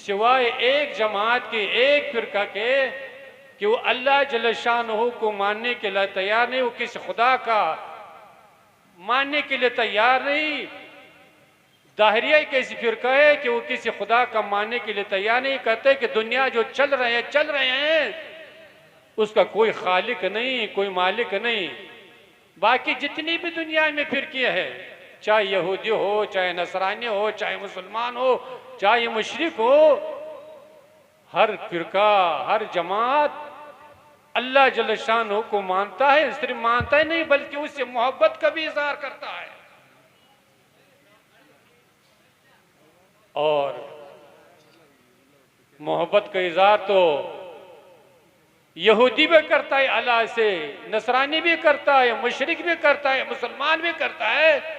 सिवाय एक जमात के, एक फिरका के, कि वो अल्लाह जल्ल शानहू को मानने के लिए तैयार नहीं, वो किसी खुदा का मानने के लिए तैयार नहीं। दाहरिया एक ऐसी फिरका है कि वो किसी खुदा का मानने के लिए तैयार नहीं, कहते कि दुनिया जो चल रहे हैं उसका कोई खालिक नहीं, कोई मालिक नहीं। बाकी जितनी भी दुनिया में फिरके हैं, चाहे यहूदी हो, चाहे नसरानी हो, चाहे मुसलमान हो, चाहे मुशरिक हो, हर फिरका, हर जमात अल्लाह जल्ल शानहू को मानता है। सिर्फ मानता ही नहीं बल्कि उससे मोहब्बत का भी इजहार करता है। और मोहब्बत का इजहार तो यहूदी भी करता है अल्लाह से, नसरानी भी करता है, मुशरिक भी करता है, मुसलमान भी करता है।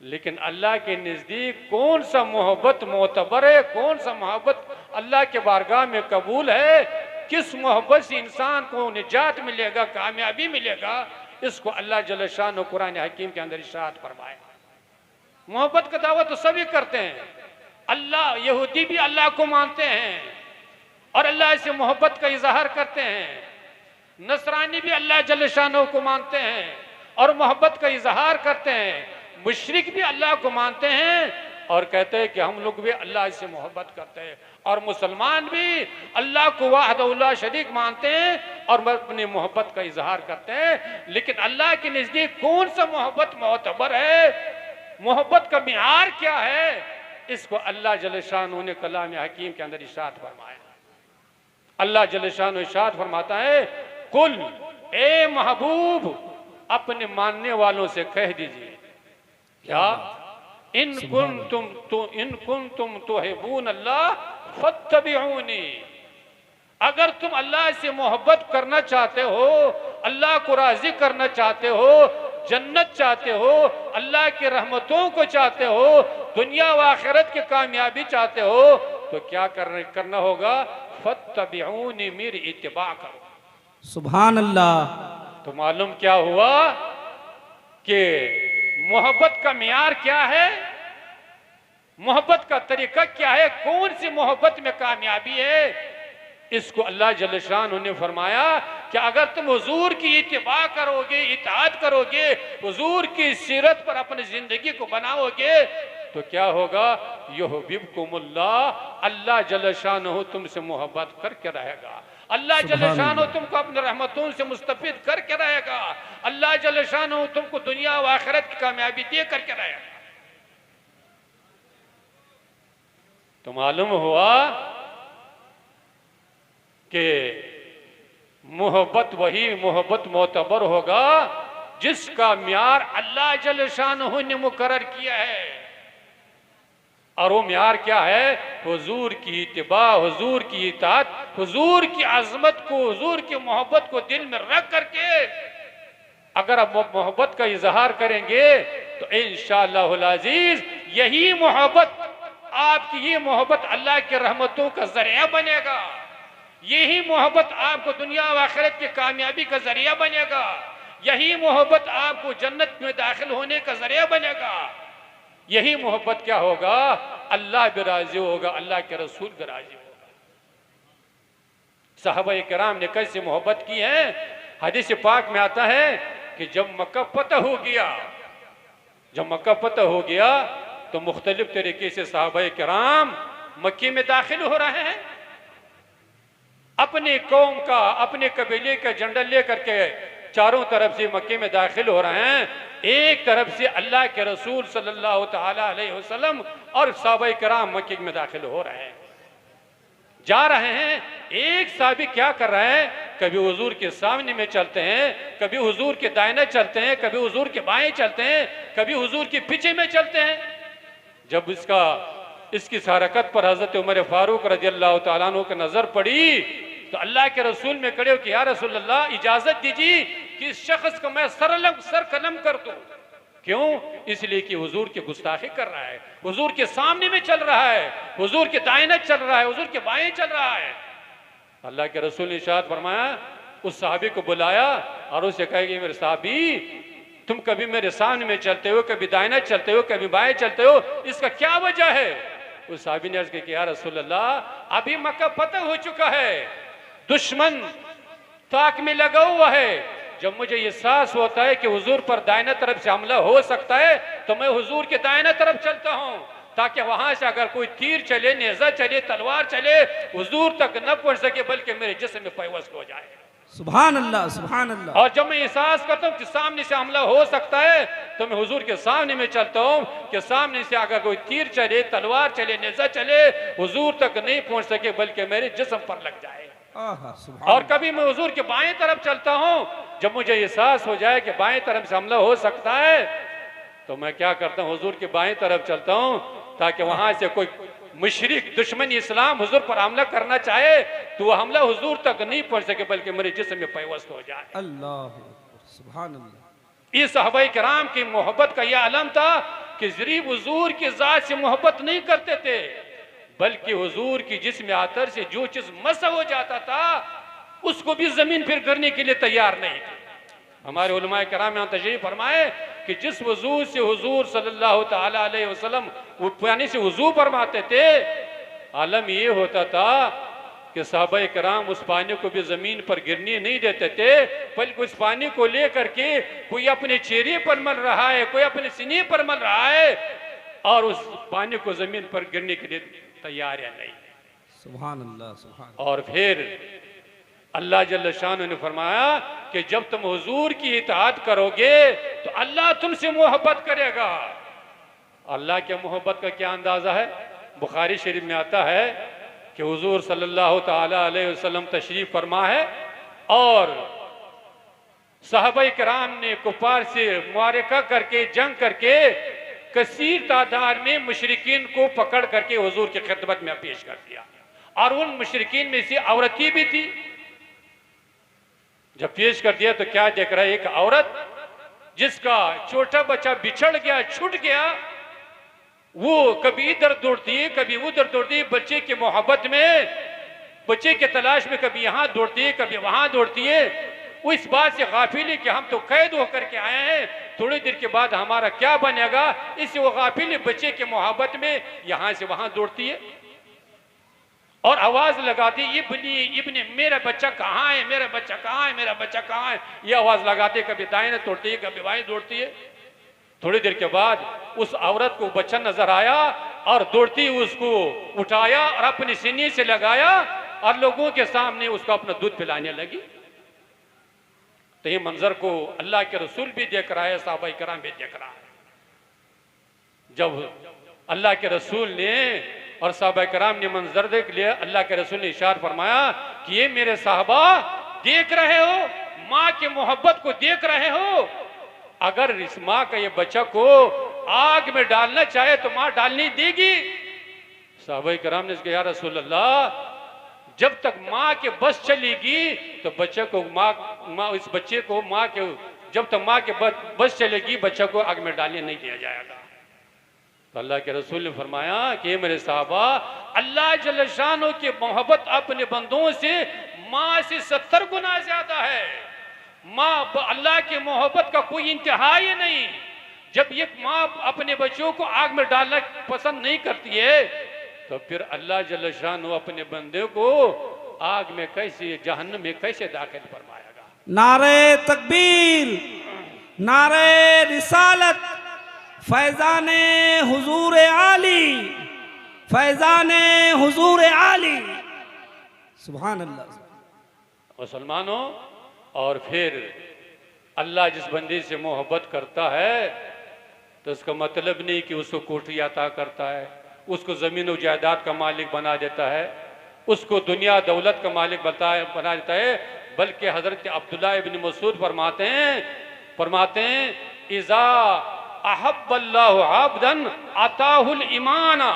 लेकिन अल्लाह के नज़दीक कौन सा मोहब्बत मोतबर है, कौन सा मोहब्बत अल्लाह के बारगाह में कबूल है, किस मोहब्बत से इंसान को निजात मिलेगा, कामयाबी मिलेगा, इसको अल्लाह जल्ल शान कुरान हकीम के अंदर इरशाद फरमाया। मोहब्बत का दावा तो सभी करते हैं। अल्लाह, यहूदी भी अल्लाह को मानते हैं और अल्लाह से मोहब्बत का इजहार करते हैं। नसरानी भी अल्लाह जल्ल शानहू को मानते हैं और मोहब्बत का इजहार करते हैं। मुशरिक भी अल्लाह को मानते हैं और कहते हैं कि हम लोग भी अल्लाह से मोहब्बत करते हैं। और मुसलमान भी अल्लाह को वाहदहुल्ला शरीक मानते हैं और अपनी मोहब्बत का इजहार करते हैं। लेकिन अल्लाह के नज़दीक कौन सा मोहब्बत मोतबर है, मोहब्बत का मियार क्या है, इसको अल्लाह जल्ल शानहू ने कलाम हकीम के अंदर इरशाद फरमाया। अल्लाह जल्ल शानहू इरशाद फरमाता है, कुल, ए महबूब, अपने मानने वालों से कह दीजिए, क्या इन कुंतुम तुहिब्बून अल्लाह फत्तबिऊनी, अगर तुम अल्लाह से मोहब्बत करना चाहते हो, अल्लाह को राजी करना चाहते हो, जन्नत चाहते हो, अल्लाह की रहमतों को चाहते हो, दुनिया व आखिरत की कामयाबी चाहते हो, तो क्या करना होगा, फत्तबिऊनी, मेरी इत्तिबा करो। सुभान अल्लाह। तो मालूम क्या हुआ कि मोहब्बत का मियार क्या है, मोहब्बत का तरीका क्या है, कौन सी मोहब्बत में कामयाबी है, इसको अल्लाह जल्ल शानहू ने फरमाया कि अगर तुम हुजूर की इत्तिबा करोगे, इताअत करोगे, हुजूर की सीरत पर अपनी जिंदगी को बनाओगे, तो क्या होगा, युहिब्बुकुमुल्लाह, अल्लाह जल्ल शानहू तुमसे मोहब्बत करके रहेगा। अल्लाह जल्ल शानहू तुमको अपने रहमतों से मुस्तफिद करके रहेगा। अल्लाह जल्ल शानहू तुमको दुनिया व आखिरत की कामयाबी दे करके रहेगा। तो मालूम हुआ कि मोहब्बत वही मोहब्बत मोतबर होगा जिसका म्यार अल्लाह जल्ल शानहू ने मुकर्रर किया है। और वो म्यार क्या है, हुजूर की इत्तिबा, हुजूर की इताअत, हुजूर की अजमत को, हुजूर की मोहब्बत को दिल में रख करके अगर आप मोहब्बत का इजहार करेंगे तो इंशाअल्लाहुल अजीज यही मोहब्बत, आपकी ये मोहब्बत अल्लाह की रहमतों का जरिया बनेगा। यही मोहब्बत आपको दुनिया व आखिरत की कामयाबी का जरिया बनेगा। यही मोहब्बत आपको जन्नत में दाखिल होने का जरिया बनेगा। यही मोहब्बत क्या होगा, अल्लाह भी राजी होगा, अल्लाह के रसूल भी राजी होगा। सहाबा किराम ने कैसे मोहब्बत की है, हदीस पाक में आता है कि जब मक्का फतह हो गया, जब मक्का फतह हो गया तो मुख्तलिफ तरीके से सहाबा किराम मक्के में दाखिल हो रहे हैं। अपने कौम का, अपने कबीले का झंडा लेकर के चारों तरफ से मक्के में दाखिल हो रहे हैं। एक तरफ से अल्लाह के रसूल सल्लल्लाहु ताला अलैहि वसल्लम और सहाबा किराम मक्के में दाखिल हो रहे हैं, जा रहे हैं। एक साहबी क्या कर रहे हैं, कभी हुजूर के सामने में चलते हैं, कभी हुजूर के दाहिने चलते हैं, कभी हुजूर के बाएं चलते हैं, कभी हुजूर के पीछे में चलते हैं। जब इसकी हरकत पर हजरत उमर फारूक रज़ियल्लाहु ताला अन्हु की नजर पड़ी तो अल्लाह के रसूल में खड़े हो कि या रसूल अल्लाह, इजाजत दीजिए कि इस शख्स को मैं सर कलम कर दूं। क्यों? इसलिए कि हुजूर की गुस्ताखी कर रहा है, हुजूर के सामने में चल रहा है, हुजूर के दाहिने चल रहा है, हुजूर के बाएं चल रहा है। अल्लाह के रसूल ने इरशाद फरमाया, उस साहबी को बुलाया और उसे कहेगी, मेरे साहबी, तुम कभी मेरे सामने में चलते हो, कभी दाहिने चलते हो, कभी बाएं चलते हो, इसका क्या वजह है? उस साहबी ने अर्ज की कि या रसूल अल्लाह, अभी मक्का फतह हो चुका है, दुश्मन ताक में लगा हुआ है। जब मुझे एहसास होता है कि हुजूर पर दाहिना तरफ से हमला हो सकता है तो मैं हुजूर के दाहिना तरफ चलता हूं, ताकि वहां से अगर कोई तीर चले, नेजा चले, तलवार चले, हुजूर तक न पहुंच सके बल्कि मेरे जिस्म में पैवस्त हो जाए। सुभान अल्लाह, सुभान अल्लाह। और जब मैं एहसास करता हूँ कि सामने से हमला हो सकता है तो मैं हुजूर के सामने में चलता हूँ कि सामने से अगर कोई तीर चले, तलवार चले, नेजा चले, हुजूर तक नहीं पहुंच सके बल्कि मेरे जिस्म पर लग जाए। और कभी मैं हुजूर के बाएं तरफ चलता हूँ, जब मुझे एहसास हो जाए कि बाएं तरफ से हमला हो सकता है तो मैं क्या करता हूँ, हुजूर के बाएं तरफ चलता हूँ, ताकि वहां से कोई मुशरिक दुश्मन इस्लाम हुजूर पर हमला करना चाहे तो वह हमला हुजूर तक नहीं पहुंच सके बल्कि मेरे जिस्म में पैवस्त हो जाए। अल्लाह, सुभान अल्लाह। इस सहाबाए किराम की मोहब्बत का यह आलम था कि सिर्फ हुजूर की जात से मोहब्बत नहीं करते थे, बल्कि हुजूर की जिस्म आतर से जो चीज मस हो जाता था उसको भी जमीन फिर करने के लिए तैयार नहीं थे। हमारे उलमाए किराम यहाँ तशरीफ फरमाए कि जिस वजू से हुजूर सल्लल्लाहु ताला अलैहि वसल्लम पानी से वजू फरमाते थे, आलम ये होता था कि सहाबाए किराम उस पानी को भी जमीन पर गिरने नहीं देते थे, बल्कि उस पानी को लेकर के कोई अपने चेहरे पर मल रहा है, कोई अपने सीने पर मल रहा है और उस पानी को जमीन पर गिरने के लिए तैयार या नहीं। सुभान अल्लाह, सुभान। और फिर अल्लाह जल्ल शान ने फरमाया कि जब तुम हुजूर की इताअत करोगे तो अल्लाह तुमसे मोहब्बत करेगा। अल्लाह के मोहब्बत का क्या अंदाजा है? बुखारी शरीफ में आता है कि हुजूर सल्लल्लाहु ताला अलैहि वसल्लम तशरीफ फरमा है और सहाबाए किराम ने कुफार से मुआरका करके, जंग करके कसीर तादाद में मुशरिकीन को पकड़ करके हुजूर की खिदमत में पेश कर दिया और उन मुशरिकीन में से औरतें भी थी। जब पेश कर दिया तो क्या देख रहा है, एक औरत जिसका छोटा बच्चा बिछड़ गया, छूट गया, वो कभी इधर दौड़ती है, कभी उधर दौड़ती है, बच्चे की मोहब्बत में, बच्चे के तलाश में कभी यहां दौड़ती है, कभी वहां दौड़ती है। वो इस बात से गाफिल है कि हम तो कैद होकर के आए हैं, थोड़ी देर के बाद हमारा क्या बनेगा, इससे वो गाफिल है, बच्चे के मोहब्बत में यहां से वहां दौड़ती है और आवाज लगाती, इब्नी इब्नी, मेरा बच्चा कहाँ है, मेरा बच्चा कहाँ है, मेरा बच्चा कहाँ है, ये आवाज लगाती, कभी दाएं दौड़ती है, कभी बाएं दौड़ती है। थोड़ी देर के बाद उस औरत को बच्चा नजर आया और दौड़ती उसको उठाया और अपने सीने से लगाया और लोगों के सामने उसको अपना दूध पिलाने लगी। तो ये मंजर को अल्लाह के रसूल भी देख रहा है, सहाबाए किराम भी देख रहा है। जब अल्लाह के रसूल ने और सहाबाए किराम ने मंजर देख लिया, अल्लाह के रसूल ने इशारा फरमाया कि ये मेरे साहबा देख रहे हो, माँ की मोहब्बत को देख रहे हो, अगर इस माँ का ये बच्चा को आग में डालना चाहे तो माँ डालनी देगी। सहाबाए किराम ने कहा, या रसूल अल्लाह, जब तक माँ के बस चलेगी तो बच्चे को माँ इस बच्चे को माँ के, जब तक माँ के बस चलेगी बच्चे को आग में डालने नहीं दिया जाएगा। तो अल्लाह के रसूल ने फरमाया कि मेरे साहबा, अल्लाह जल्ल शानो की मोहब्बत अपने बंदों से माँ से 70 गुना ज्यादा है। माँ अल्लाह की मोहब्बत का कोई इंतहा ही नहीं। जब एक माँ अपने बच्चों को आग में डालना पसंद नहीं करती है तो फिर अल्लाह जल्ल शानो अपने बंदे को आग में कैसे, जहन्नम में कैसे दाखिल फरमाएगा। नारे तकबीर, नारे रिसालत, फैजाने हुजूर आली, फैजाने हुजूर आली। सुभान अल्लाह। मुसलमानों, और फिर अल्लाह जिस बंदे से मोहब्बत करता है तो उसका मतलब नहीं कि उसको कोठी अता करता है, उसको ज़मीन और जायदाद का मालिक बना देता है, उसको दुनिया दौलत का मालिक बना देता है, बल्कि हज़रत अब्दुल्लाह इब्न मसूद फरमाते हैं इज़ा अहब्बल्लाहु अब्दन अताहुल ईमाना,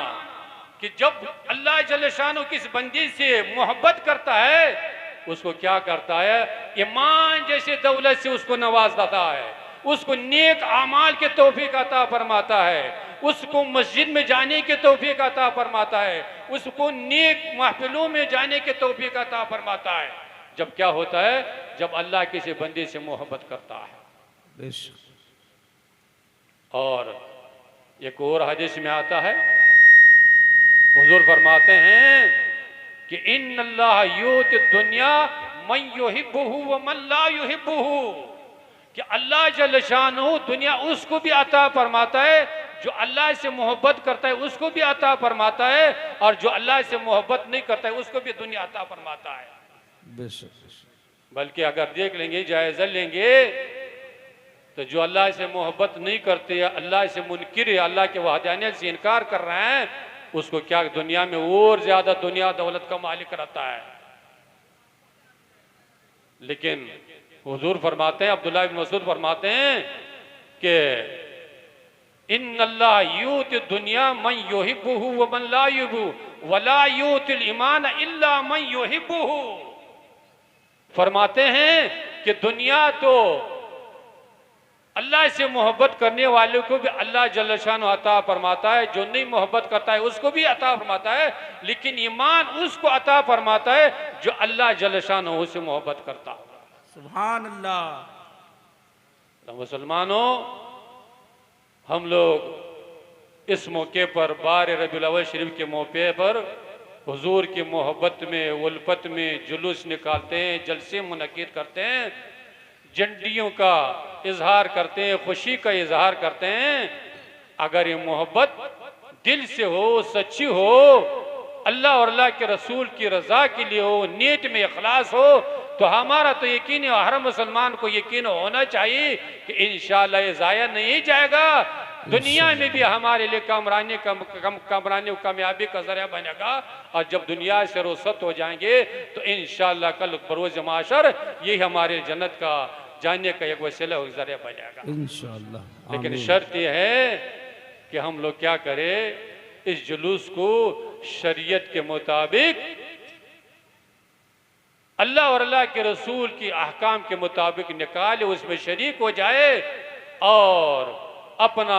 कि जब अल्लाह जल्ल शानो किस बंदे से मोहब्बत करता है उसको क्या करता है, ईमान जैसे दौलत से उसको नवाजता है, उसको नेक आमाल के तौफीक अता फरमाता है, उसको मस्जिद में जाने के तौफीक अता फरमाता है, उसको नेक महफिलों में जाने के तौफीक अता फरमाता है। जब क्या होता है, जब अल्लाह किसी बंदे से मोहब्बत करता है। और एक और हदीस में आता है हुजूर फरमाते हैं कि इन अल्लाह यूति दुनिया मन युहिब्बुहु व मन ला युहिब्बुहु, कि अल्लाह जल्ल शानुहु दुनिया उसको भी अता फरमाता है जो अल्लाह से मोहब्बत करता है, उसको भी अता फरमाता है, और जो अल्लाह से मोहब्बत नहीं करता है उसको भी दुनिया अता फरमाता है। बल्कि अगर देख लेंगे, जायजा लेंगे, तो जो अल्लाह से मोहब्बत नहीं करते, अल्लाह से मुनकिर है, अल्लाह के वहदानियत से इनकार कर रहे हैं, उसको क्या दुनिया में और ज्यादा दुनिया दौलत का मालिक रहता है। लेकिन हुजूर फरमाते हैं, अब्दुल्लाह इब्न मसूद फरमाते हैं कि इन अल्लाह यूति दुनिया मन युहिब्बुहु व मन ला युहिब्बुहु वला यूतिल ईमान इल्ला मन युहिब्बुहु। फरमाते हैं कि दुनिया तो अल्लाह से मोहब्बत करने वाले को भी अल्लाह जल्ल शान अता फरमाता है, जो नहीं मोहब्बत करता है उसको भी अता फरमाता है, लेकिन ईमान उसको अता फरमाता है जो अल्लाह जल्ल शान से मोहब्बत करता है। सुभान अल्लाह। तो मुसलमानों, हम लोग इस मौके पर बार रबीउल अव्वल शरीफ के मौके पर हुजूर की मोहब्बत में, उल्फत में जुलूस निकालते हैं, जलसे मुनक्किद करते हैं, झंडियों का इजहार करते हैं, खुशी का इजहार करते हैं। अगर ये मोहब्बत दिल से हो, सच्ची हो, अल्लाह और अल्लाह के रसूल की रजा के लिए हो, नीयत में इखलास हो, तो हमारा तो यकीन है, हर मुसलमान को यकीन होना चाहिए कि इंशाअल्लाह ये ज़ाया नहीं जाएगा, दुनिया में भी हमारे लिए कामरानी कामयाबी का जरिया बनेगा, और जब दुनिया से रुखसत हो जाएंगे तो इंशाअल्लाह कल बरोज़ माशर यही हमारे जन्नत का जाने का एक वसीला जरिया बनेगा इंशाअल्लाह। लेकिन शर्त यह है कि हम लोग क्या करें, इस जुलूस को शरीयत के मुताबिक, अल्लाह और अल्लाह के रसूल की अहकाम के मुताबिक निकाले, उसमें शरीक हो जाए और अपना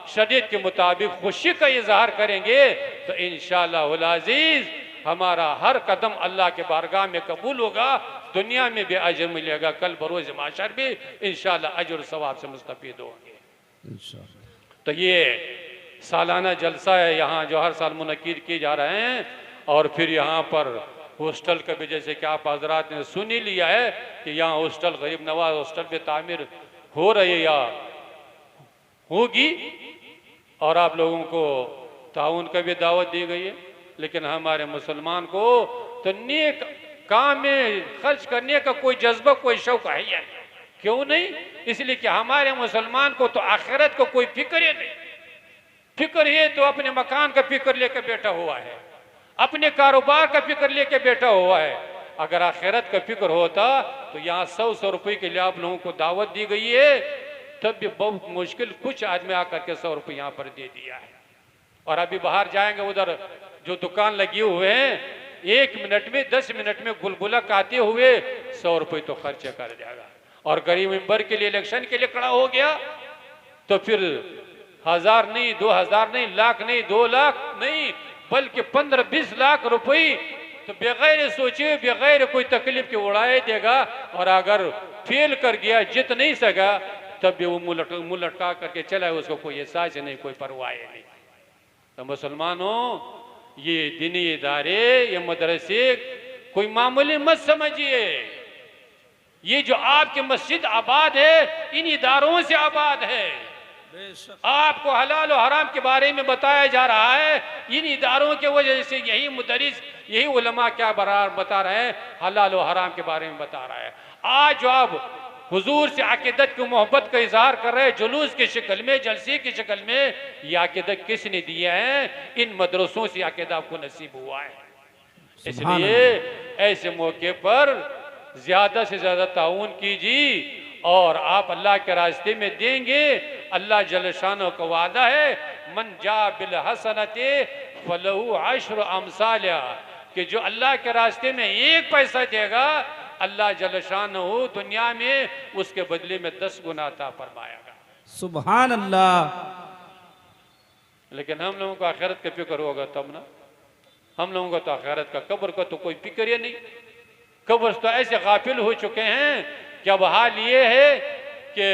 शरीयत के मुताबिक खुशी का इजहार करेंगे, तो इंशाअल्लाह अज़ीज़ हमारा हर कदम अल्लाह के बारगाह में कबूल होगा, दुनिया में भी अजर मिलेगा, कल बरोज़ माशर भी इंशाअल्लाह अजर सवाब से मुस्तफीद होंगे इंशाअल्लाह। तो ये सालाना जलसा है यहाँ जो हर साल मुनक्किद किए जा रहे हैं, और फिर यहाँ पर हॉस्टल का भी, जैसे कि आप हजरात ने सुन ही लिया है कि यहाँ हॉस्टल गरीब नवाज हॉस्टल में तामीर हो रही है या होगी, और आप लोगों को ताउन का भी दावत दी गई है। लेकिन हमारे मुसलमान को तो नेक काम में खर्च करने का कोई जज्बा, कोई शौक है या नहीं? क्यों नहीं? इसलिए कि हमारे मुसलमान को तो आखिरत को कोई फिक्र ही नहीं। फिक्र है तो अपने मकान का फिक्र लेकर बैठा हुआ है, अपने कारोबार का फिक्र लेके बैठा हुआ है। अगर आखिरत का फिक्र होता तो यहाँ 100 रुपये के लिए आप लोगों को दावत दी गई है, तब भी बहुत मुश्किल कुछ आदमी आकर के 100 रुपये यहाँ पर दे दिया है। और अभी बाहर जाएंगे, उधर जो दुकान लगी हुए हैं, 1 मिनट में 10 मिनट में गुलगुला खाते हुए 100 रुपये तो खर्च कर जाएगा। और गरीब मेंबर के लिए इलेक्शन के लिए खड़ा हो गया तो फिर 1000 नहीं, 2000 नहीं, लाख नहीं, 2 लाख नहीं, बल्कि 15-20 लाख रुपए तो बगैर सोचे, बगैर कोई तकलीफ के उड़ाए देगा। और अगर फेल कर गया, जीत नहीं सका, तब भी वो मुंह लटका करके चला, उसको कोई एहसास नहीं, कोई परवाह नहीं। तो मुसलमानों, ये दीनी इदारे, ये मदरसे कोई मामूली मत समझिए। ये जो आपकी मस्जिद आबाद है, इन इदारों से आबाद है। आपको हलाल और हराम के बारे में बताया जा रहा है, इन इदारों के वजह से यही मुदरिस, यही उलमा क्या बता रहे हैं, हलाल और हराम के बारे में बता रहा है। आज जो आप हुजूर से अकीदत की मोहब्बत का इजहार कर रहे हैं, जुलूस की शक्ल में, जलसे की शक्ल में, ये अकीदत किसने दिया है? इन मदरसों से अकीदा आपको नसीब हुआ है। इसलिए ऐसे मौके पर ज्यादा से ज्यादा ताउन कीजिए, और आप अल्लाह के रास्ते में देंगे। अल्लाह जल्ल शानो का वादा है, मन जा बिल हसनते फलहु अश्र अमसालिहा, कि जो अल्लाह के रास्ते में 1 पैसा देगा, अल्लाह जल्ल शानो दुनिया में उसके बदले में 10 गुना अता फरमाएगा। सुभान अल्लाह। लेकिन हम लोगों को आखिरत का फिक्र होगा तब ना। हम लोगों को तो आखिरत का, कब्र का तो कोई फिक्र ही नहीं। कब्र तो ऐसे गाफिल हो चुके हैं कि अब हाल ये है कि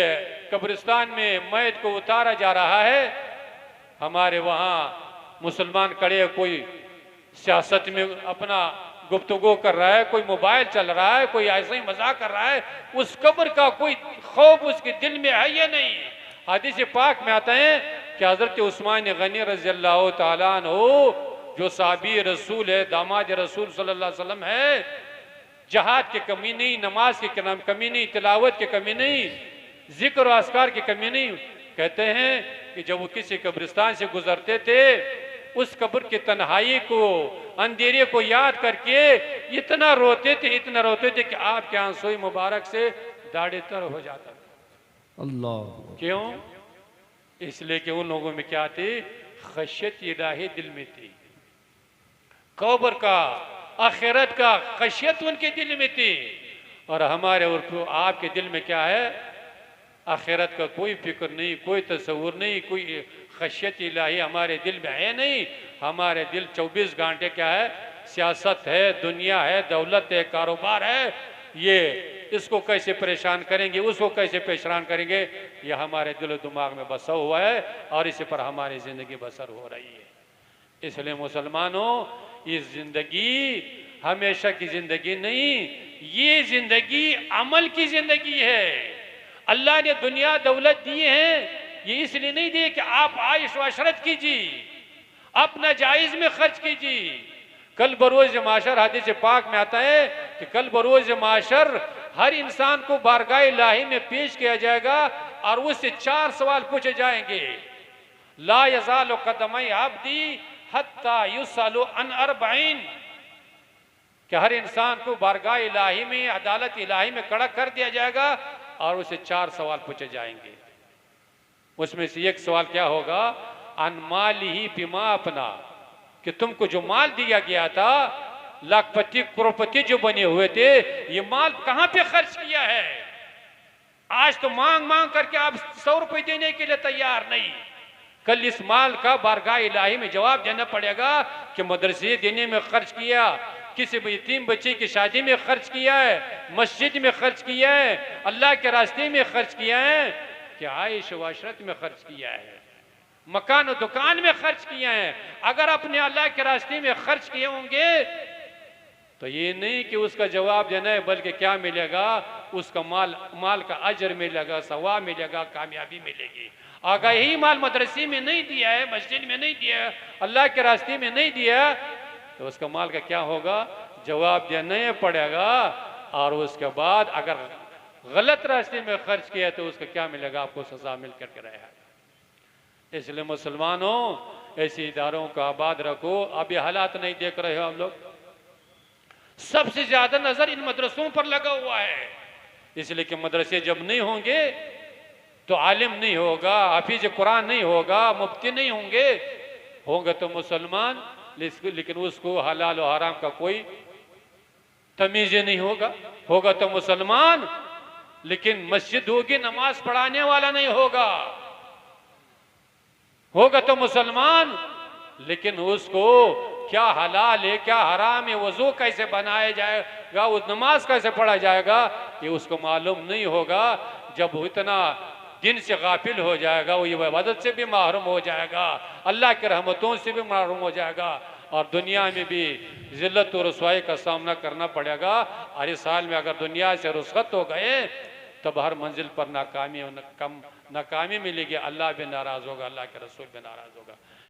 कब्रिस्तान में मैयत को उतारा जा रहा है। हमारे वहाँ मुसलमान खड़े, कोई सियासत में अपना गुफ्तगू कर रहा है, कोई मोबाइल चल रहा है, कोई ऐसे ही मजाक कर रहा है, उस कब्र का कोई खौफ उसके दिल में है या नहीं। हदीस पाक में आता है कि हजरत उस्मान गनी रज़ी अल्लाह तआला अन्हु, जो साहबी रसूल है, दामाद रसूल सल्लल्लाहु अलैहि वसल्लम है, जहाद की कमी नहीं, नमाज की कमी नहीं, तिलावत की कमी नहीं, जिक्र और अस्कार की कमी नहीं। कहते हैं कि जब वो किसी कब्रिस्तान से गुजरते थे, उस कब्र की तन्हाई को, अंधेरे को याद करके इतना रोते थे कि आपके आंसू मुबारक से दाढ़ी तर हो जाता था। अल्लाह। क्यों? इसलिए कि उन लोगों में क्या थी? खशियत इलाही दिल में थी। कब्र का, आखिरत का खशियत उनके दिल में थी। और हमारे और आपके दिल में क्या है? आखिरत का कोई फिक्र नहीं, कोई तस्वुर नहीं, कोई खशियत इलाही हमारे दिल में है नहीं। हमारे दिल 24 घंटे क्या है? सियासत है, दुनिया है, दौलत है, कारोबार है, ये इसको कैसे परेशान करेंगे, उसको कैसे परेशान करेंगे, ये हमारे दिल दिमाग में बसा हुआ है और इसी पर हमारी ज़िंदगी बसर हो रही है। इसलिए मुसलमानों, इस जिंदगी हमेशा की जिंदगी नहीं, ये जिंदगी अमल की जिंदगी है। अल्लाह ने दुनिया दौलत दिए हैं, ये इसलिए नहीं दिए कि आप आयश व अशरत कीजिए, अपना जायज में खर्च कीजिए। कल बरोज माशर, हदीस पाक में आता है कि कल बरोज माशर हर इंसान को बारगाह इलाही में पेश किया जाएगा और उससे 4 सवाल पूछे जाएंगे। ला यज़ालु क़दमई अब्दी हत्ता युसअलु अन अर्बईन, कि हर इंसान को बारगाह इलाही में, अदालत इलाही में खड़ा कर दिया जाएगा और उसे 4 सवाल पूछे जाएंगे। उसमें से एक सवाल क्या होगा? अनमालिही बिमा अपना, कि तुमको जो माल दिया गया था, लाखपति करोड़पति जो बने हुए थे, ये माल कहां पे खर्च किया है? आज तो मांग मांग करके आप 100 रुपए देने के लिए तैयार नहीं, कल इस माल का बारगाह इलाही में जवाब देना पड़ेगा कि मदरसे देने में खर्च किया, किसी यतीम बच्चे की शादी में खर्च किया है, मस्जिद में खर्च किया है, अल्लाह के रास्ते में खर्च किया है, कि आयश व अशरत में खर्च किया है, मकान और दुकान में खर्च किया है। अगर अपने अल्लाह के रास्ते में खर्च किए होंगे तो ये नहीं कि उसका जवाब देना है, बल्कि क्या मिलेगा? उसका माल का अजर मिलेगा, सवाब मिलेगा, कामयाबी मिलेगी। अगर यही माल मदरसे में नहीं दिया है, मस्जिद में नहीं दिया है, अल्लाह के रास्ते में नहीं दिया, तो उसका माल का क्या होगा? जवाब देना ही पड़ेगा। और उसके बाद अगर गलत रास्ते में खर्च किया तो उसका क्या मिलेगा? आपको सजा मिल करके रहेगा। इसलिए मुसलमानों, ऐसे इदारों को आबाद रखो। अब ये हालात नहीं देख रहे हो हम लोग? सबसे ज्यादा नजर इन मदरसों पर लगा हुआ है, इसलिए कि मदरसे जब नहीं होंगे तो आलिम नहीं होगा, हाफिज कुरान नहीं होगा, मुफ्ती नहीं होंगे, होंगे तो मुसलमान, लेकिन उसको हलाल और हराम का कोई तमीज़ नहीं होगा। होगा तो मुसलमान, लेकिन मस्जिद होगी, नमाज पढ़ाने वाला नहीं होगा। होगा तो मुसलमान, लेकिन उसको क्या हलाल है क्या हराम है, वजू कैसे बनाया जाएगा, वो नमाज कैसे पढ़ा जाएगा, ये उसको मालूम नहीं होगा। जब इतना दिन से गाफिल हो जाएगा, वो ये इबादत से भी महरूम हो जाएगा, अल्लाह की रहमतों से भी महरूम हो जाएगा, और दुनिया में भी जिल्लत और रसवाई का सामना करना पड़ेगा। और इस साल में अगर दुनिया से रुखसत हो गए तब हर मंजिल पर नाकामी मिलेगी, अल्लाह भी नाराज़ होगा, अल्लाह के रसूल भी नाराज़ होगा।